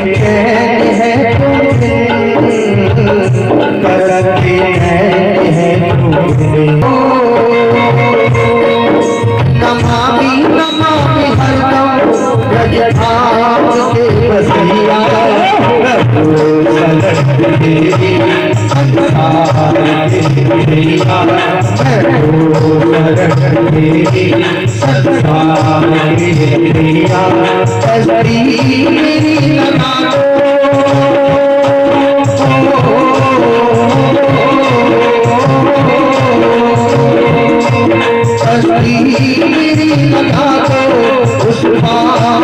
चैन है करके चैन है नमामि नमामि हरदम ब्रजधाम के बसिया संसार के भैया संसार के भैया मेरी लगा मेरी लगा दो उस पार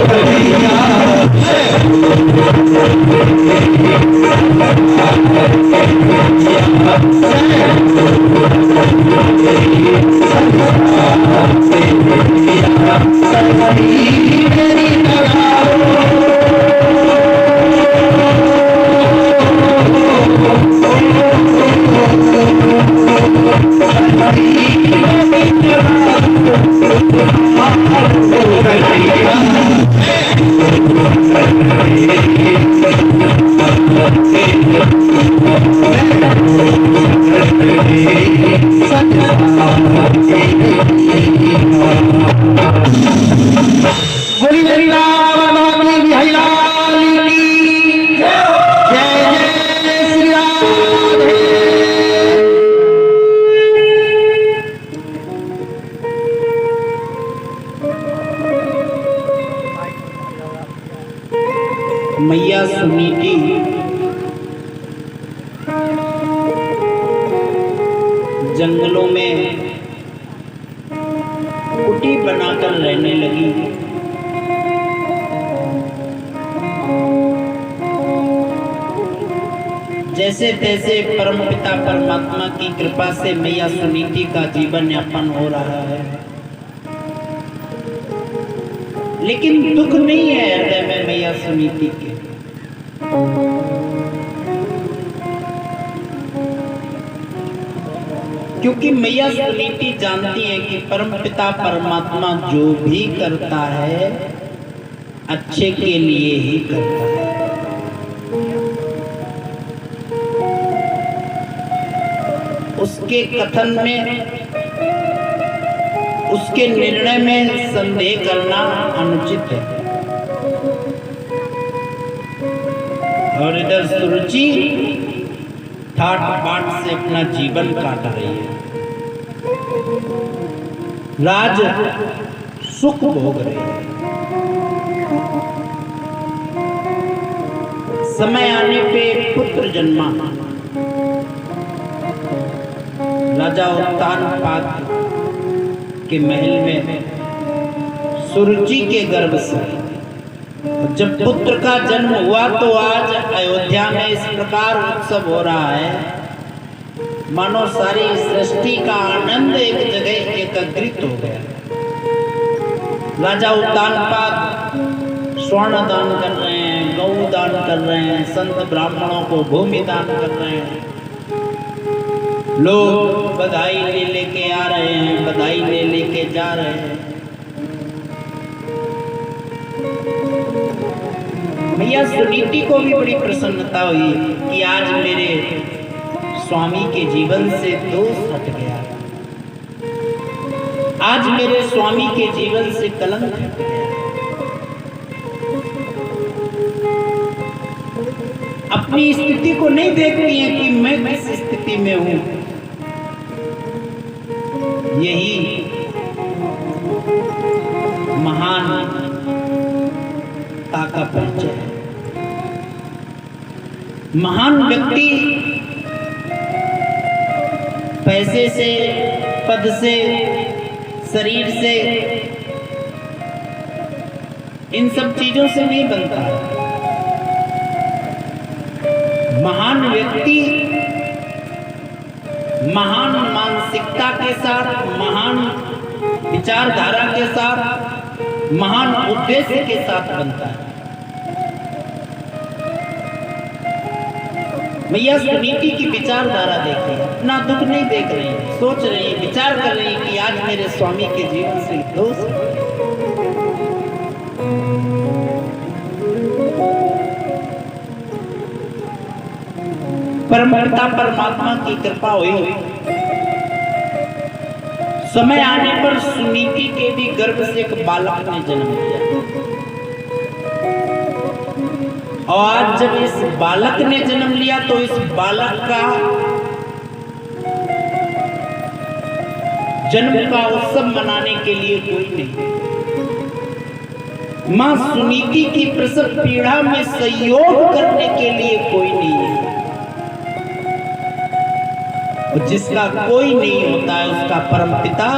भैया मैया सुनीति जंगलों में कुटी बनाकर रहने लगी। जैसे तैसे परमपिता परमात्मा की कृपा से मैया सुनीति का जीवन यापन हो रहा है, लेकिन दुख नहीं है हृदय में मैया सुनीति के। क्योंकि मैया सुनीति जानती है कि परमपिता परमात्मा जो भी करता है अच्छे के लिए ही करता है। उसके कथन में, उसके निर्णय में संदेह करना अनुचित है। और इधर सुरुचि ठाट बाट से अपना जीवन काट रही है, राज सुख भोग रही है। समय आने पे पुत्र जन्मा। राजा उत्तानपाद के महल में सुरुचि के गर्भ से जब पुत्र का जन्म हुआ तो आज अयोध्या में इस प्रकार उत्सव हो रहा है मानो सारी सृष्टि का आनंद एक जगह एकत्रित हो गया। राजा उत्तानपाद स्वर्ण दान कर रहे हैं, गौ दान कर रहे हैं, संत ब्राह्मणों को भूमि दान कर रहे हैं। लोग बधाई ले लेके आ रहे हैं, बधाई ले लेके जा रहे हैं। मैया सुनीति को भी बड़ी प्रसन्नता हुई कि आज मेरे स्वामी के जीवन से दोष हट गया, आज मेरे स्वामी के जीवन से कलंक हट गया। अपनी स्थिति को नहीं देखती है कि मैं किस स्थिति में हूं। यही महानता का परिचय है। महान व्यक्ति पैसे से, पद से, शरीर से, इन सब चीजों से नहीं बनता। महान व्यक्ति महान मानसिकता के साथ, महान विचारधारा के साथ, महान उद्देश्य के साथ बनता है। मैया सुनीति की विचारधारा देखिए, अपना दुख नहीं देख रही है, सोच रही है, विचार कर रही है कि आज मेरे स्वामी के जीवन से दोष है। परमपिता परमात्मा की कृपा हुई, समय आने पर सुनीति के भी गर्भ से एक बालक ने जन्म लिया। और आज जब इस बालक ने जन्म लिया तो इस बालक का जन्म का उत्सव मनाने के लिए कोई नहीं। मां सुनीति की प्रसव पीड़ा में सहयोग करने के लिए कोई नहीं है। जिसका कोई नहीं होता है उसका परमपिता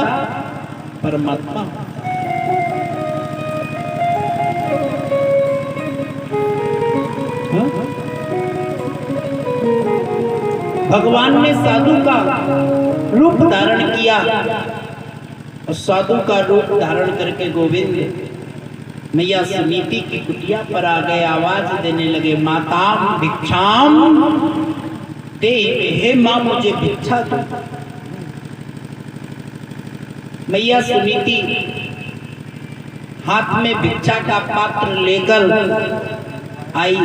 परमात्मा होता है। भगवान ने साधु का रूप धारण किया और साधु का रूप धारण करके गोविंद मैया सुनीति की कुटिया पर आ गए, आवाज देने लगे, माताम भिक्षाम दे, हे मां मुझे भिक्षा दो। मैया सुनीति हाथ में भिक्षा का पात्र लेकर आई,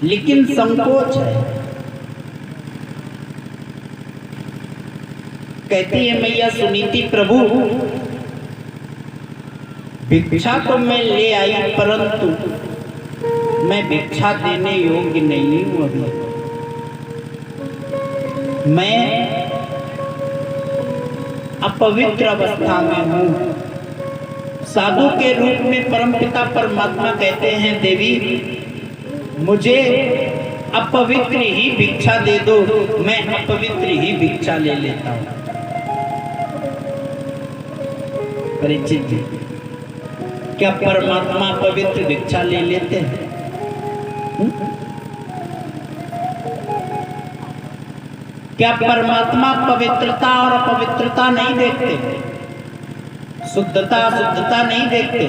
लेकिन संकोच है। कहती है मैया सुनीति, प्रभु भिक्षा तो मैं ले आई, परंतु मैं भिक्षा देने योग्य नहीं हूं। अभी मैं अपवित्र अवस्था में हूं। साधु के रूप में परमपिता परमात्मा कहते हैं, देवी मुझे अपवित्र ही भिक्षा दे दो, मैं अपवित्र ही भिक्षा ले लेता हूं। परीक्षित जी, क्या परमात्मा पवित्र भिक्षा ले लेते हैं? क्या परमात्मा पवित्रता और अपवित्रता नहीं देखते? शुद्धता अशुद्धता नहीं देखते?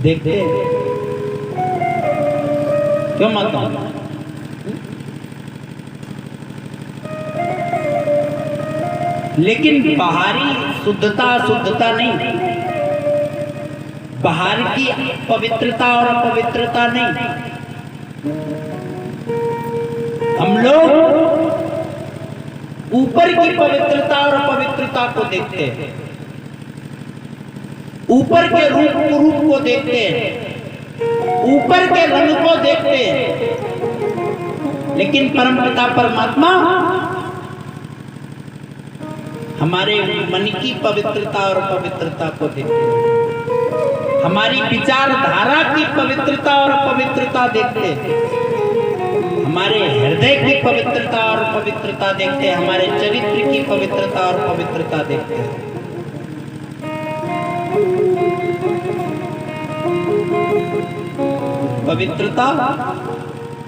देखते क्यों माता? लेकिन बाहरी शुद्धता अशुद्धता नहीं, बाहर की पवित्रता और अपवित्रता नहीं। हम लोग ऊपर की पवित्रता और अपवित्रता को देखते हैं, ऊपर के रूप को देखते हैं, ऊपर के रंग को देखते हैं। लेकिन परमपिता परमात्मा हमारे मन की पवित्रता और अपवित्रता को देखते हैं, हमारी विचारधारा की पवित्रता और अपवित्रता देखते हैं, हमारे हृदय की पवित्रता और पवित्रता देखते हैं, हमारे चरित्र की पवित्रता और पवित्रता देखते हैं। पवित्रता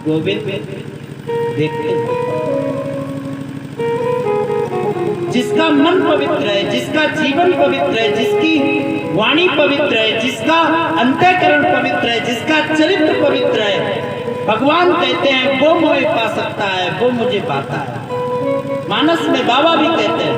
गोविंद देखते हैं। जिसका मन पवित्र है, जिसका जीवन पवित्र है, जिसकी वाणी पवित्र है, जिसका अंतःकरण पवित्र है, जिसका चरित्र पवित्र है, भगवान कहते हैं वो मुझे पा सकता है, वो मुझे पाता है। मानस में बाबा भी कहते हैं,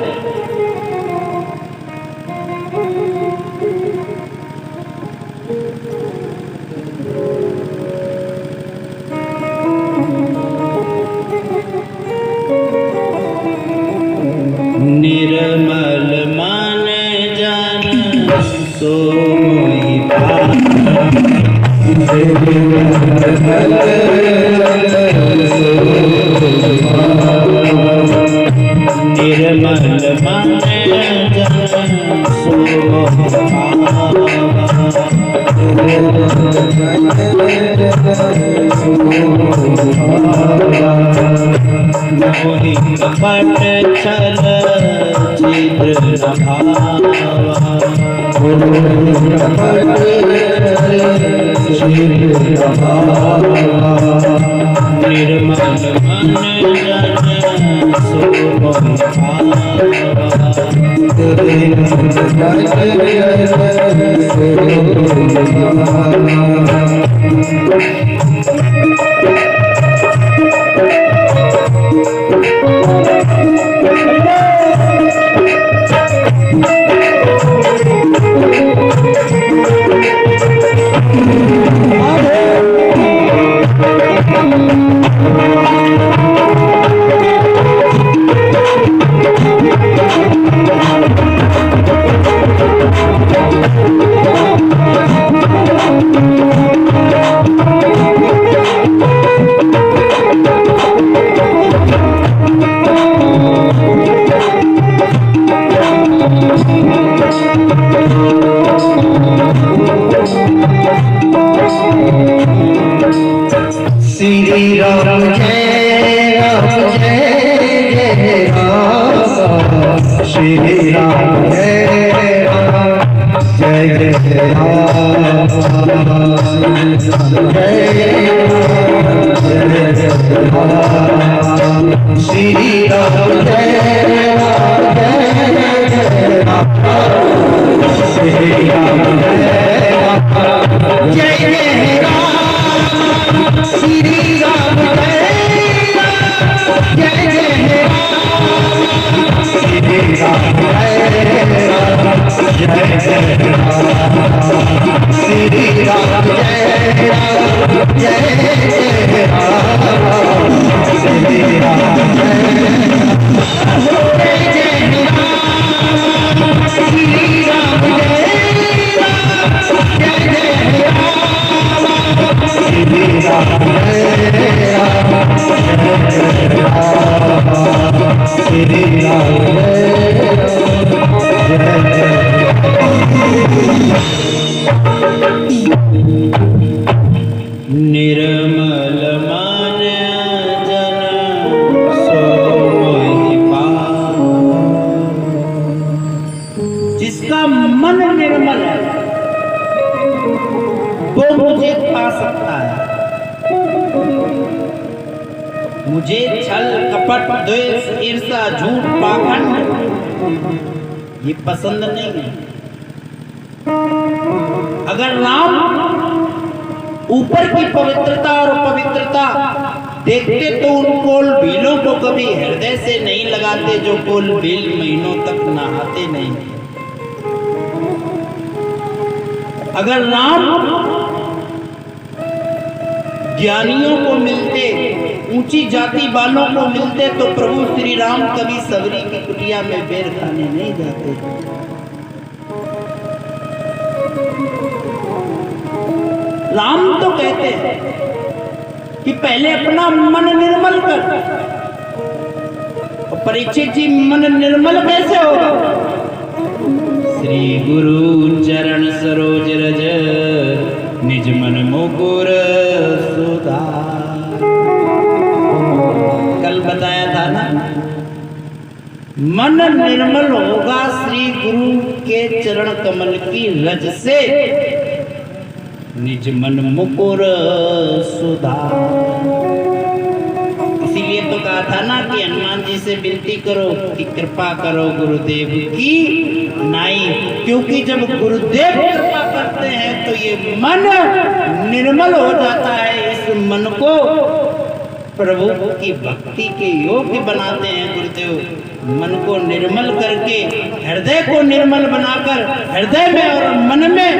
निर्मल मन जन सो मोहि पावै, निर्मल मन जन सो मोहि मोहि पट छल छिद्र भावा, निर्मल मन जन सो मोहि पावो। जिसका मन निर्मल है वो मुझे पा सकता है। मुझे छल कपट द्वेष ईर्ष्या झूठ पाखंड ये पसंद नहीं है। अगर राम ऊपर की पवित्रता और पवित्रता देखते तो उन कोल भीलों को कभी हृदय से नहीं लगाते जो कोल भील महीनों तक नहाते नहीं। अगर राम ज्ञानियों को मिलते, ऊंची जाति वालों को मिलते तो प्रभु श्री राम कभी सबरी की कुटिया में बेर खाने नहीं जाते। राम तो कहते हैं कि पहले अपना मन निर्मल कर। और परीक्षित जी मन निर्मल कैसे होगा? श्री गुरु चरण सरोज रज निज मन मुकुर सुधार। कल बताया था ना, मन निर्मल होगा श्री गुरु के चरण कमल की रज से, निज मन मुकुर सुधार। इसीलिए तो कहा था ना कि हनुमान जी से विनती करो कि कृपा करो गुरुदेव की नाई, क्योंकि जब गुरुदेव कृपा करते हैं तो ये मन निर्मल हो जाता है। इस मन को प्रभु की भक्ति के योग्य बनाते हैं गुरुदेव। मन को निर्मल करके, हृदय को निर्मल बनाकर हृदय में और मन में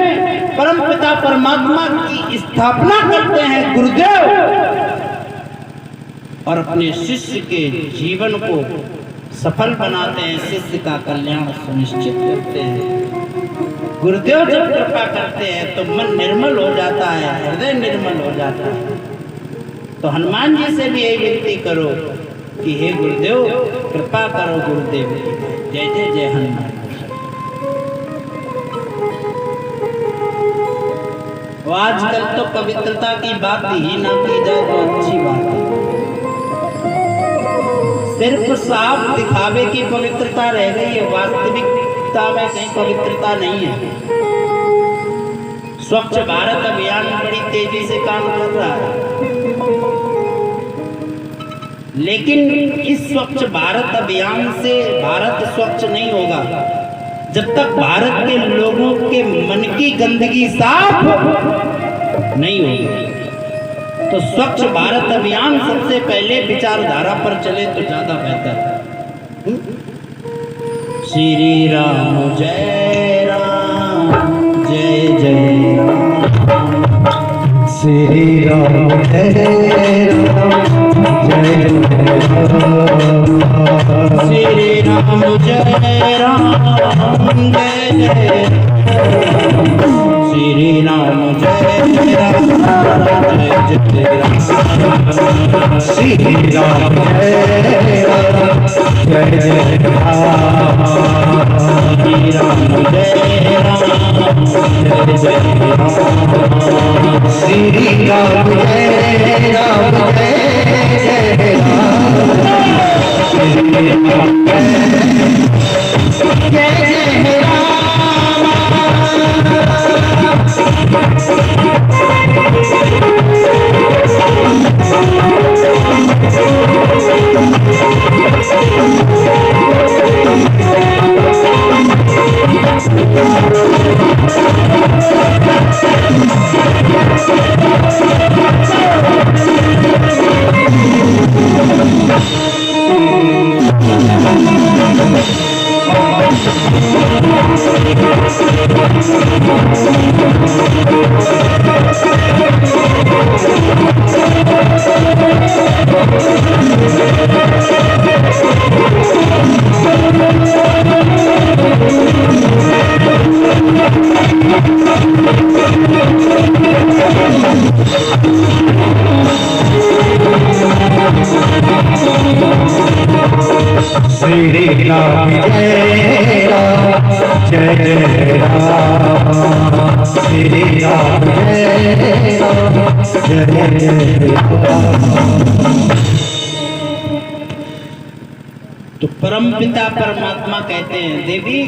परमपिता परमात्मा की स्थापना करते हैं गुरुदेव, और अपने शिष्य के जीवन को सफल बनाते हैं, शिष्य का कल्याण सुनिश्चित करते हैं। गुरुदेव जब कृपा करते हैं तो मन निर्मल हो जाता है, हृदय निर्मल हो जाता है। तो हनुमान जी से भी यही विनती करो कि हे गुरुदेव कृपा करो गुरुदेव। जय जय जय हनुमान। आजकल तो पवित्रता की बात ही ना की जाए तो अच्छी बात है। सिर्फ साफ दिखावे की पवित्रता रह गई है, वास्तविक स्वच्छता में कहीं पवित्रता नहीं है। स्वच्छ भारत अभियान बड़ी तेजी से काम कर रहा है, लेकिन इस स्वच्छ भारत अभियान से भारत स्वच्छ नहीं होगा जब तक भारत के लोगों के मन की गंदगी साफ नहीं होगी। तो स्वच्छ भारत अभियान सबसे पहले विचारधारा पर चले तो ज्यादा बेहतर है। श्री राम जय राम जय जय राम, श्री राम जय राम जय जय राम, श्री राम जय राम जय जय, श्री राम जय राम जय जय राम, श्री राम जय राम जय जय राम, श्री राम जय राम जय जय राम, श्री राम जय राम जय जय राम, श्री राम जय जय राम। श्री राम जय राम जय जय राम, श्री राम जय राम जय जय राम। तो परम पिता परमात्मा कहते हैं, देवी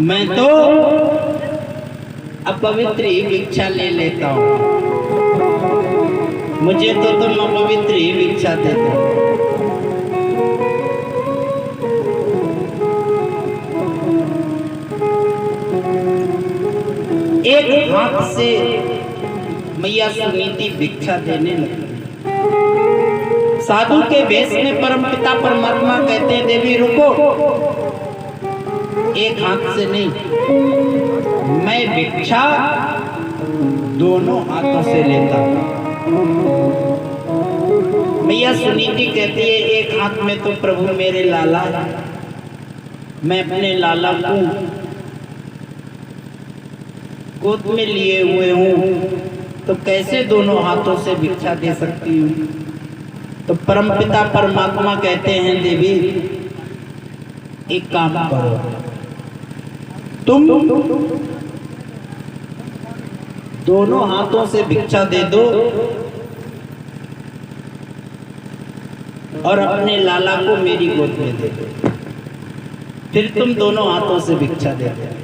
मैं तो अपवित्र ही भिक्षा ले लेता हूँ, मुझे तो तुम अपवित्र ही भिक्षा देते हो। एक हाथ से मैया सुनीति भिक्षा देने लगी। साधु के वेश में परमपिता परमात्मा कहते हैं, देवी रुको, एक हाथ से नहीं, मैं भिक्षा दोनों हाथों से लेता हूं। मैया सुनीति कहती है, एक हाथ में तो प्रभु मेरे लाला, मैं अपने लाला को गोद में लिए हुए हूँ, तो कैसे दोनों हाथों से भिक्षा दे सकती हूँ। तो परमपिता परमात्मा कहते हैं, देवी एक काम करो, तुम दोनों हाथों से भिक्षा दे दो और अपने लाला को मेरी गोद में दे दो, फिर तुम दोनों हाथों से भिक्षा दे दो।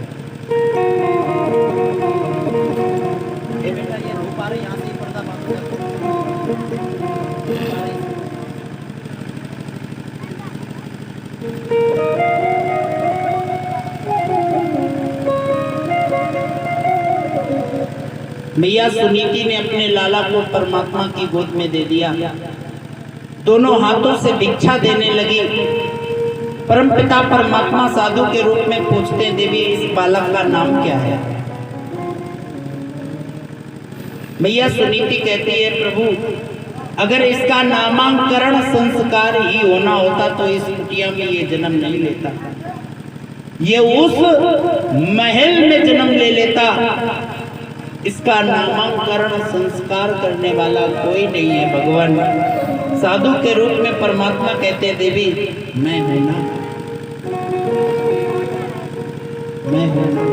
मैया सुनीति ने अपने लाला को परमात्मा की गोद में दे दिया, दोनों हाथों से भिक्षा देने लगी। परमपिता परमात्मा साधु के रूप में पूछते, देवी इस बालक का नाम क्या है। मैया सुनीति कहती है, प्रभु अगर इसका नामांकरण संस्कार ही होना होता तो इस कुटिया में ये जन्म नहीं लेता, ये उस महल में जन्म ले लेता। इसका नामांकरण संस्कार करने वाला कोई नहीं है भगवान। साधु के रूप में परमात्मा कहते हैं, देवी मैं हूं ना, मैं हूं ना।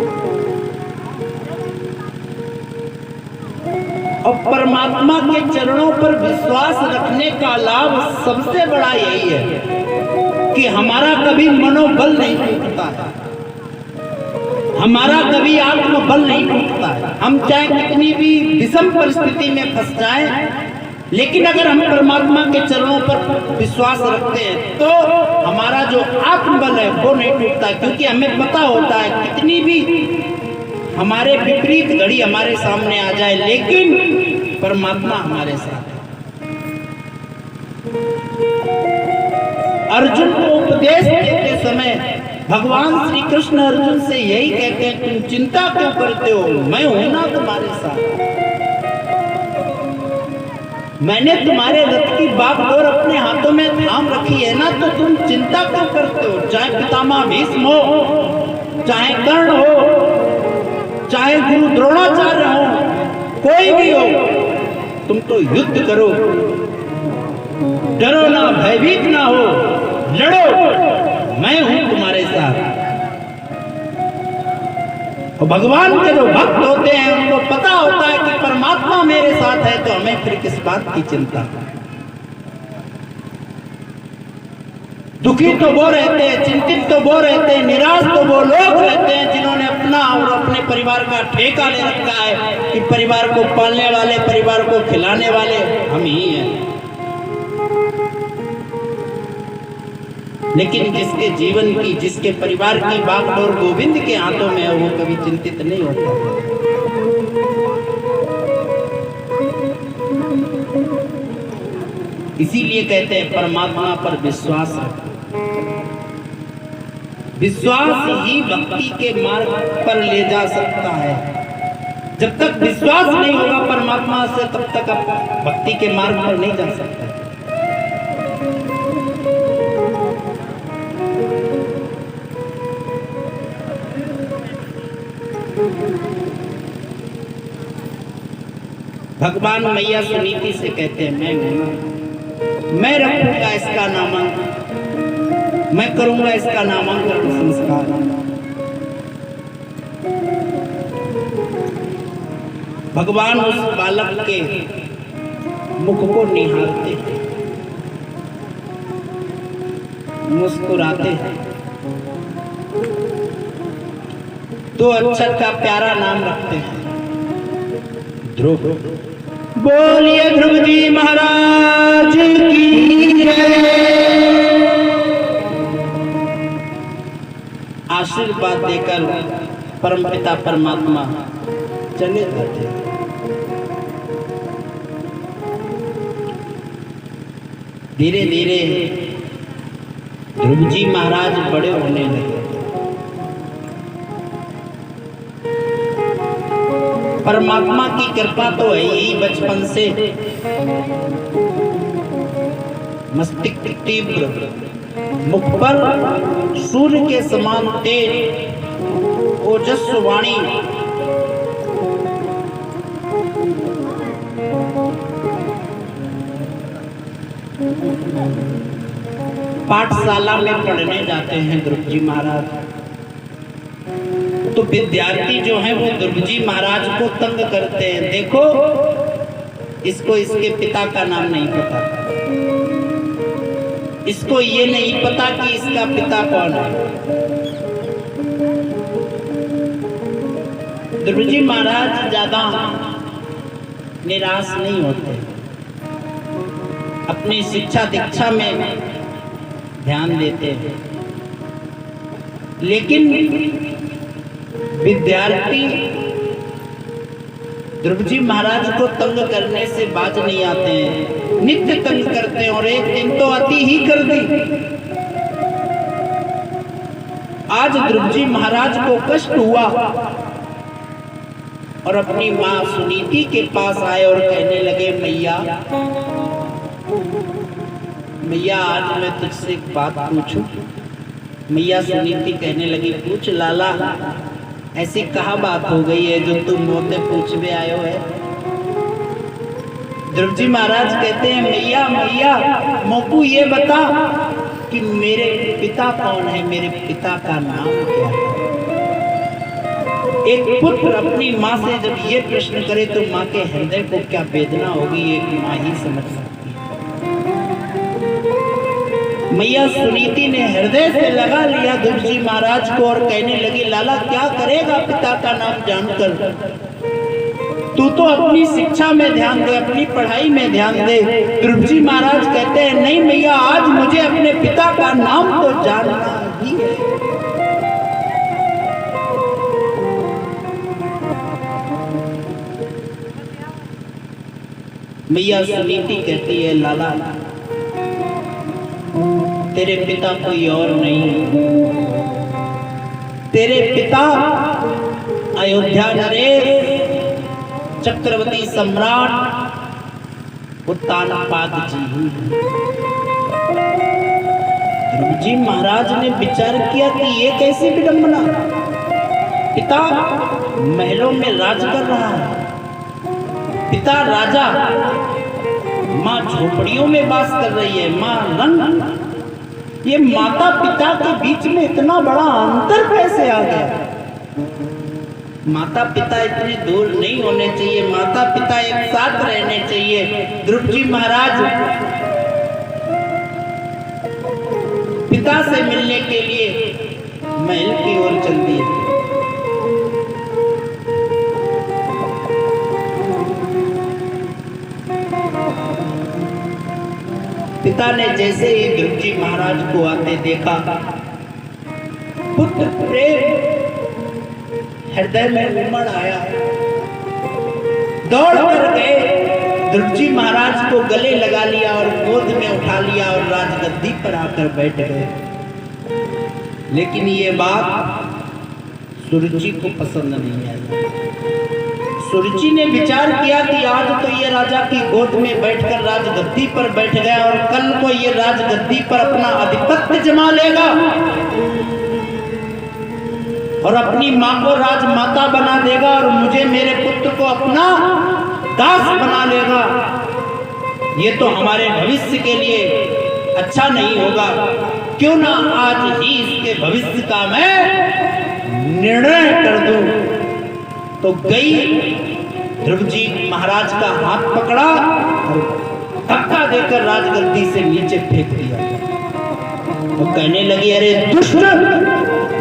और परमात्मा के चरणों पर विश्वास रखने का लाभ सबसे बड़ा यही है कि हमारा कभी मनोबल नहीं टूटता है। हमारा कभी आत्मबल नहीं टूटता है। हम चाहे कितनी भी विषम परिस्थिति में फंस जाएं, लेकिन अगर हम परमात्मा के चरणों पर विश्वास रखते हैं तो हमारा जो आत्मबल है वो नहीं टूटता, क्योंकि हमें पता होता है कितनी भी हमारे विपरीत घड़ी हमारे सामने आ जाए, लेकिन परमात्मा हमारे साथ है। अर्जुन को उपदेश देते समय भगवान श्री कृष्ण अर्जुन से यही कहते हैं, तुम चिंता क्यों करते हो, मैं हूं ना तुम्हारे साथ। मैंने तुम्हारे रथ की बागडोर अपने हाथों में थाम रखी है ना, तो तुम चिंता क्यों करते हो। चाहे पितामह भीष्म हो, चाहे कर्ण हो, चाहे गुरु द्रोणाचार्य हो, कोई भी हो, तुम तो युद्ध करो, डरो ना, भयभीत ना हो, लड़ो, मैं हूं तुम्हारे साथ। और भगवान के जो भक्त होते हैं उनको पता होता है कि परमात्मा मेरे साथ है, तो हमें फिर किस बात की चिंता। दुखी तो वो रहते हैं, चिंतित तो वो रहते हैं, निराश तो वो लोग रहते हैं जिन्होंने अपना और अपने परिवार का ठेका ले रखा है कि परिवार को पालने वाले, परिवार को खिलाने वाले हम ही हैं। लेकिन जिसके जीवन की, जिसके परिवार की बागडोर गोविंद के हाथों में है, वो कभी चिंतित नहीं होता। इसीलिए कहते हैं परमात्मा पर विश्वास रखो। विश्वास ही भक्ति के मार्ग पर ले जा सकता है। जब तक विश्वास नहीं होगा परमात्मा से, तब तक आप भक्ति के मार्ग पर नहीं जा सकते। भगवान मैया सुनीति से कहते हैं, मैं रखूंगा इसका नामांकन, मैं करूंगा इसका नामांकन संस्कार। भगवान उस बालक के मुख को निहारते हैं, मुस्कुराते हैं, तो अक्षर का प्यारा नाम रखते हैं, ध्रुव। बोलिए ध्रुव जी महाराज की जय। आशीर्वाद देकर परमपिता परमात्मा चले जाते हैं। धीरे धीरे ध्रुव जी महाराज बड़े होने लगे। परमात्मा की कृपा तो है ही, बचपन से मस्तिष्क तीव्र, मुख पर सूर्य के समान तेज ओजस्वाणी, पाठशाला में पढ़ने जाते हैं ध्रुव जी महाराज। तो विद्यार्थी जो हैं वो ध्रुव जी महाराज को तंग करते हैं, देखो इसको इसके पिता का नाम नहीं पता, इसको ये नहीं पता कि इसका पिता कौन है। ध्रुव जी महाराज ज्यादा निराश नहीं होते, अपनी शिक्षा दीक्षा में ध्यान देते हैं। लेकिन विद्यार्थी ध्रुव जी महाराज को तंग करने से बाज नहीं आते हैं, नित्य तंग करते हैं, और एक दिन तो अति ही कर दी। आज ध्रुव जी महाराज को कष्ट हुआ और अपनी मां सुनीति के पास आए और कहने लगे, मैया मैया आज मैं तुझसे एक बात पूछूं। मैया सुनीति कहने लगी, पूछ लाला, ऐसी कहा बात हो गई है जो तुम मोते पूछने आए हो है। ध्रुव जी महाराज कहते हैं, मैया मैया मोकू ये बता कि मेरे पिता कौन है, मेरे पिता का नाम क्या है। एक पुत्र अपनी माँ से जब ये प्रश्न करे तो माँ के हृदय को क्या वेदना होगी, एक माँ ही समझ सकती है। मैया सुनीति ने हृदय से लगा लिया ध्रुव जी महाराज को और कहने लगी, लाला क्या करेगा पिता का नाम जानकर? तू तो अपनी शिक्षा में ध्यान दे, अपनी पढ़ाई में ध्यान दे। ध्रुव जी महाराज कहते हैं, नहीं मैया, आज मुझे अपने पिता का नाम तो जानना ही है। मैया सुनीति कहती है, लाला तेरे पिता कोई और नहीं, तेरे पिता अयोध्या नरेश चक्रवर्ती सम्राट उत्तानपाद जी ही। ध्रुव जी महाराज ने विचार किया कि ये कैसी विडंबना, पिता महलों में राज कर रहा है, पिता राजा, माँ झोपड़ियों में वास कर रही है, माँ रंग। ये माता पिता के बीच में इतना बड़ा अंतर कैसे आ गया? माता पिता इतनी दूर नहीं होने चाहिए, माता पिता एक साथ रहने चाहिए। ध्रुव जी महाराज पिता से मिलने के लिए महल की ओर चल दिए। पिता ने जैसे ही ध्रुव जी महाराज को आते देखा, पुत्र प्रेम हृदय में उमड़ आया, दौड़ कर गए, ध्रुव जी महाराज को गले लगा लिया और गोद में उठा लिया और राजगद्दी पर आकर बैठ गए। लेकिन ये बात सुरुचि को पसंद नहीं आई। सुरुचि ने विचार किया कि आज तो ये राजा की गोद में बैठकर राजगद्दी पर बैठ गया और कल को ये राजगद्दी पर अपना आधिपत्य जमा लेगा और अपनी माँ को राजमाता बना देगा और मुझे, मेरे पुत्र को अपना दास बना लेगा। ये तो हमारे भविष्य के लिए अच्छा नहीं होगा। क्यों ना आज ही इसके भविष्य का मैं निर्णय कर दूं। तो गई, ध्रुव जी महाराज का हाथ पकड़ा और धक्का देकर राजगद्दी से नीचे फेंक दिया। तो कहने लगी, अरे दुष्ट,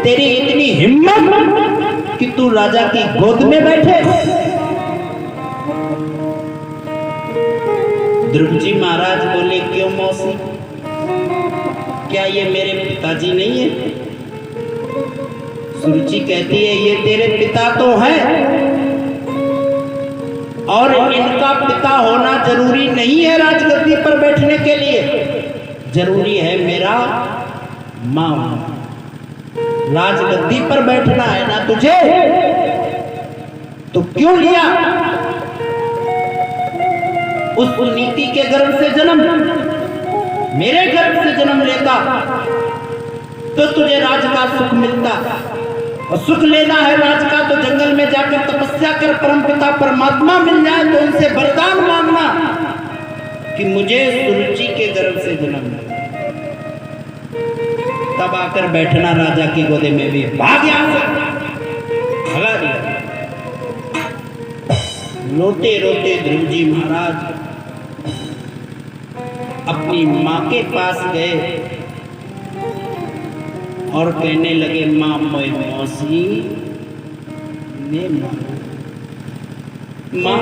तेरी इतनी हिम्मत कि तू राजा की गोद में बैठे। ध्रुव जी महाराज बोले, क्यों मौसी, क्या ये मेरे पिताजी नहीं है? सुरुचि कहती है, ये तेरे पिता तो हैं और इनका पिता होना जरूरी नहीं है राजगद्दी पर बैठने के लिए, जरूरी है मेरा माँ। राजगद्दी पर बैठना है ना तुझे, तो क्यों लिया उस नीति के गर्भ से जन्म? मेरे गर्भ से जन्म लेता तो तुझे राज का सुख मिलता, और सुख लेना है राज का तो जंगल में जाकर तपस्या कर, परमपिता परमात्मा मिल जाए तो उनसे वरदान मांगना कि मुझे सुरुचि के गर्भ से जन्म मिला, तब आकर बैठना राजा की गोदे में भी। भाग यहां से, भगा दिया। रोते रोते ध्रुव जी महाराज अपनी माँ के पास गए और कहने लगे, माँ मोय मौसी ने माँ,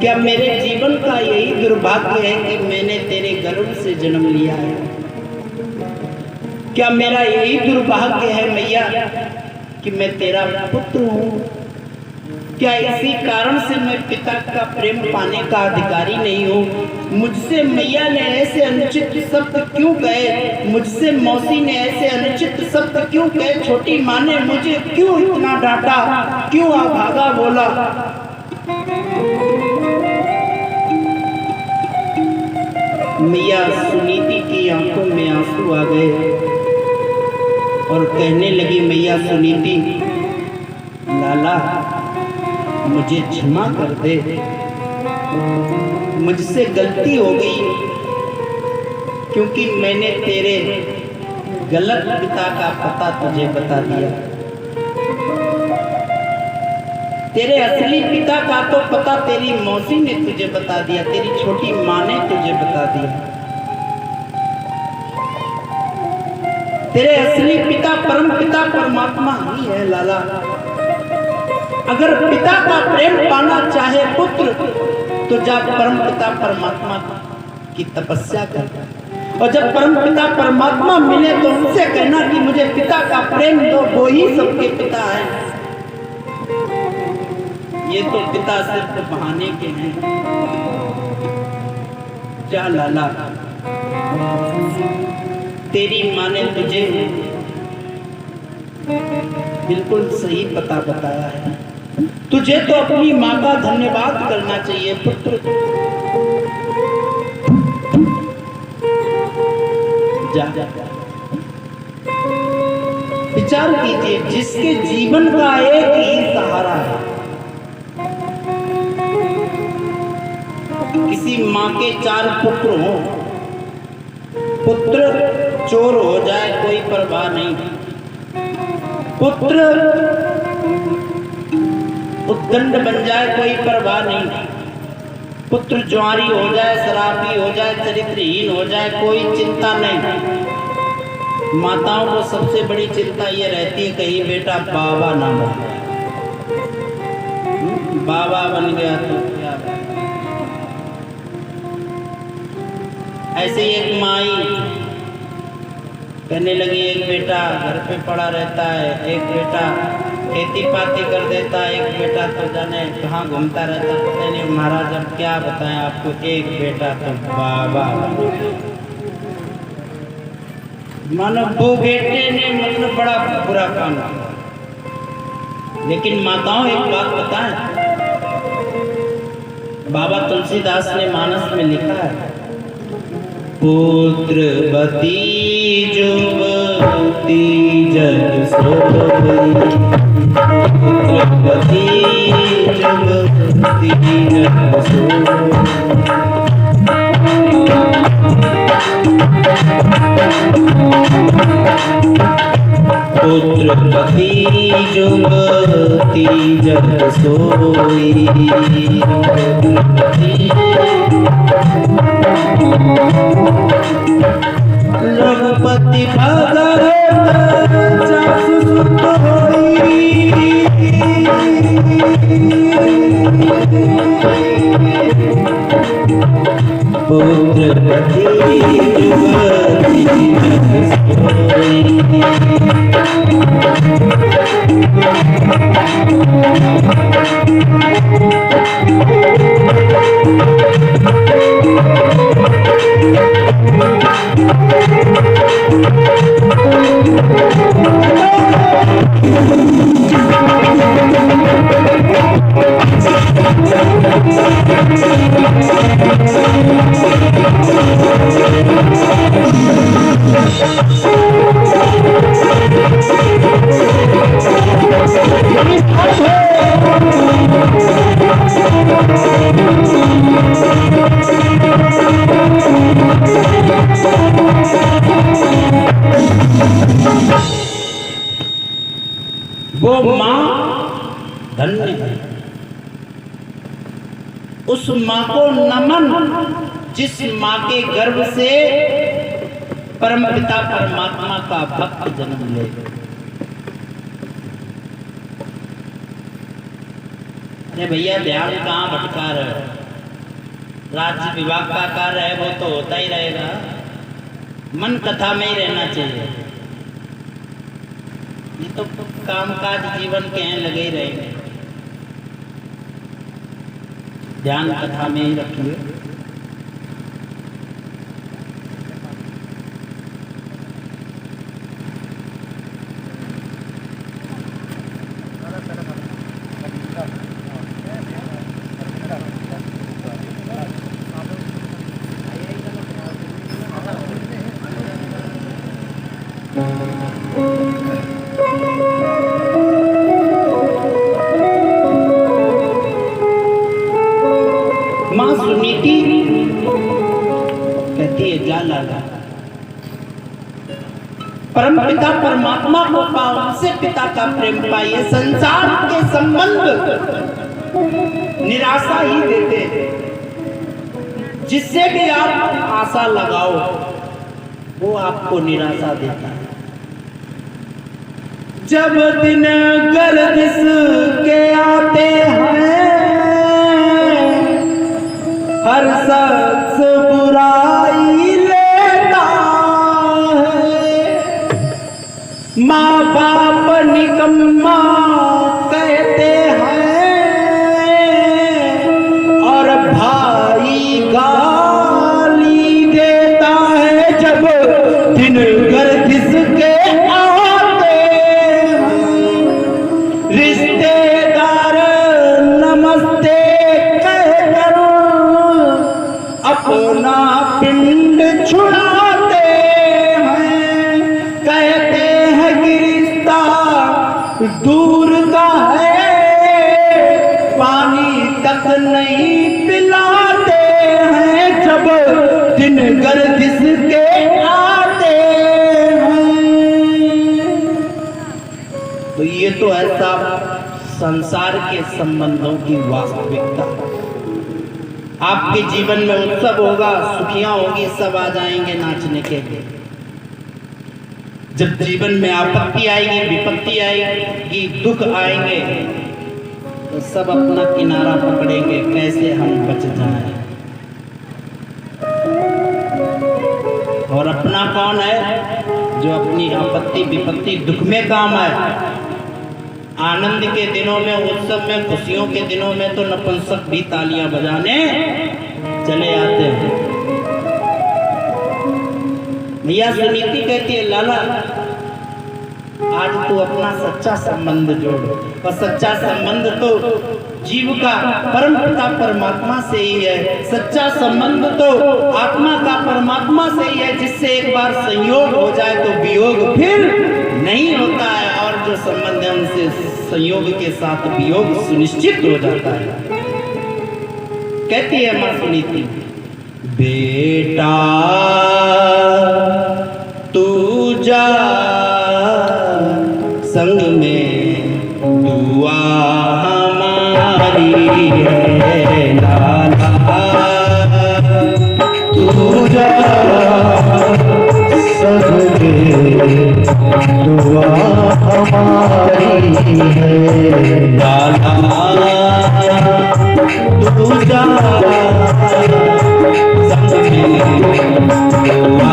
क्या मेरे जीवन का यही दुर्भाग्य है कि मैंने तेरे गर्भ से जन्म लिया है? क्या मेरा यही दुर्भाग्य है मैया कि मैं तेरा पुत्र हूँ? क्या इसी कारण से मैं पिता का प्रेम पाने का अधिकारी नहीं हूँ? मुझसे मैया ने ऐसे अनुचित शब्द क्यों कहे? मुझसे मौसी ने ऐसे अनुचित शब्द क्यों कहे? छोटी माँ ने मुझे क्यों इतना डांटा, क्यों अभागा बोला? मैया सुनीति की आंखों में आंसू आ गए और कहने लगी, मैया सुनीति, लाला मुझे क्षमा कर दे, मुझसे गलती हो गई क्योंकि मैंने तेरे गलत पिता का पता तुझे बता दिया। तेरे असली पिता का तो पता तेरी मौसी ने तुझे बता दिया, तेरी छोटी माँ ने तुझे बता दिया। तेरे असली पिता परम पिता परमात्मा ही है लाला। अगर पिता का प्रेम पाना चाहे पुत्र तो जा परम पिता परमात्मा की तपस्या कर, और जब परम पिता परमात्मा मिले तो उनसे कहना कि मुझे पिता का प्रेम दो, वो ही सबके पिता है। ये तो पिता सिर्फ बहाने के हैं। जा लाला, तेरी माँ ने तुझे बिल्कुल सही पता बताया है। तुझे तो अपनी माँ का धन्यवाद करना चाहिए पुत्र। जा विचार कीजिए, जिसके जीवन का एक ही सहारा है, किसी माँ के 4 पुत्र हों, पुत्र चोर हो जाए कोई परवाह नहीं, पुत्र उद्दंड बन जाए कोई परवाह नहीं, पुत्र ज्वारी हो जाए, शराबी हो जाए, चरित्रहीन हो जाए, कोई चिंता नहीं। माताओं को सबसे बड़ी चिंता ये रहती है कहीं बेटा बाबा ना बन जाए। बाबा बन गया तो क्या बात। ऐसे ही एक माई कहने लगी, एक बेटा घर पे पड़ा रहता है, एक बेटा खेती पाती कर देता है, एक बेटा तो जाने कहाँ घूमता रहता। पता नहीं महाराज अब क्या बताएं आपको, एक बेटा तो बाबा। मानो वो बेटे ने मतलब बड़ा बुरा काम किया। लेकिन माताओं एक बात बताएं, बाबा तुलसीदास ने मानस में लिखा है, पुत्रवती जुवती जग सोई, पुत्रवती जुवती जग सोई। पुत्रवती जुवती जग सोई, रघुपति भगत जसु सुत होई, पुत्रवती जुवती जग सोई। वो माँ धन्य है, उस माँ को नमन जिस माँ के गर्भ से परमपिता परमात्मा का भक्त जन्म ले। अरे भैया ध्यान कहाँ भटका रहे हो? राज्य विभाग का कार्य है वो तो होता ही रहेगा, मन कथा में ही रहना चाहिए। ये तो कामकाज जीवन के हैं, लगे ही रहेंगे। ध्यान कथा में ही रखिए। माँ सुनीति कहती है, जा लाला, परम पिता परमात्मा को पाओ, उनसे पिता का प्रेम पाइए। संसार के संबंध निराशा ही देते हैं, जिससे भी आप आशा लगाओ वो आपको निराशा देता है। जब दिन गर्दिश के आते हैं, हर शख्स बुराई लेता है। माँ बाप निकम्मा कहते हैं और भाई गाली देता है। जब दिन गर्दिश के आते हैं, रिश्तेदार नमस्ते कहकर अपना पिंड छुड़ाते हैं। कहते हैं कि रिश्ता दूर का है, पानी तक नहीं पिलाते हैं। जब दिन गर्दिश के आते हैं। तो ये तो ऐसा संसार के संबंधों की वास्तविकता। आपके जीवन में उत्सव होगा, सुखियां होगी, सब आ जाएंगे नाचने के लिए। जब जीवन में आपत्ति आएगी, विपत्ति आएगी, दुख आएंगे, तो सब अपना किनारा पकड़ेंगे, कैसे हम बच जाएं। और अपना कौन है जो अपनी आपत्ति विपत्ति दुख में काम आए। आनंद के दिनों में, उत्सव में, खुशियों के दिनों में तो नपुंसक भी तालियां बजाने चले आते हैं। भैया सुनीति कहती है, लाला आज तू अपना सच्चा संबंध जोड़। और सच्चा संबंध तो जीव का परम पिता परमात्मा से ही है। सच्चा संबंध तो आत्मा का परमात्मा से ही है, जिससे एक बार संयोग हो जाए तो वियोग फिर नहीं होता है। और जो संबंध है उनसे संयोग के साथ वियोग सुनिश्चित हो जाता है। कहती है मां सुनीति, बेटा तू जा संग में दुआ हमारी है। लाला तू जा संग में दुआ हमारी है। लाला तू जा संग में दुआ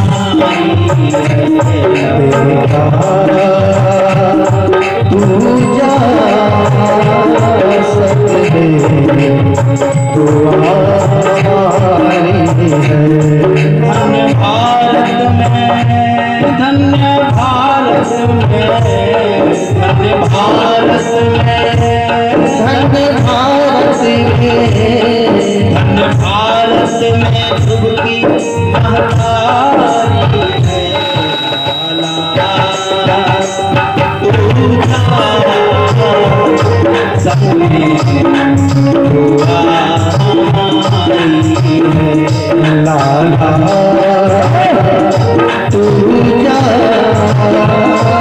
हमारी है। तू जा सकते दुआ हमारी है। धन्य भारत में, धन्य भारत में, धन्य भारत में, धन्य भारत में, धन्य भारत में डुबकी महतारी है। लाला तू जा संग में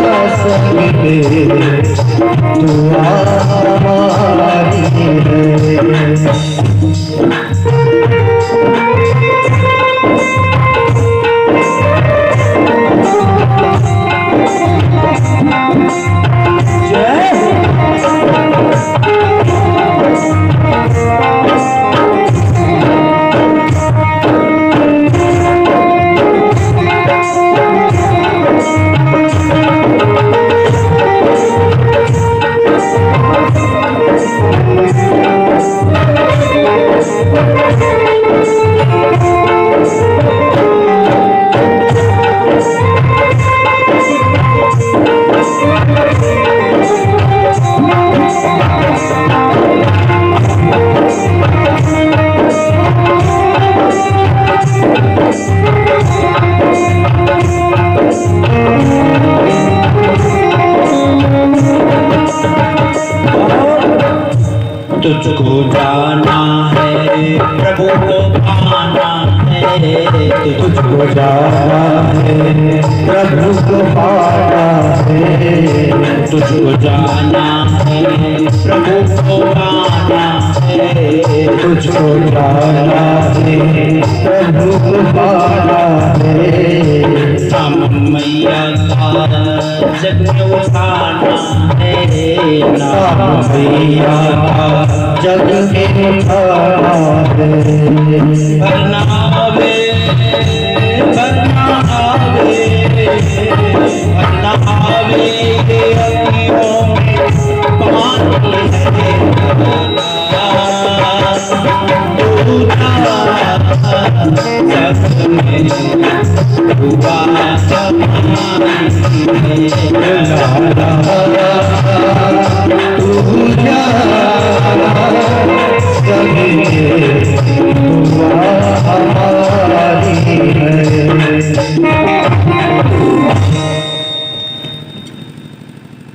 दुआ हमारी है। तुझको जाना है प्रभु को पाना है। तुझको जाना है प्रभु को पाना है। तुझको जाना है प्रभु को पाना है। तुझको जाना है प्रभु को पाना है। हम मैया का जग में उठाना है नाम मैया जग में उठाना है। भरना आवे भरना आवे भरना आवे अखियों में पानी है जग में हुआ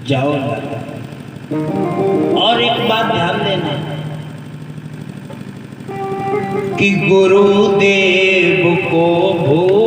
जाओ। और एक बात ध्यान देना कि गुरुदेव को भूल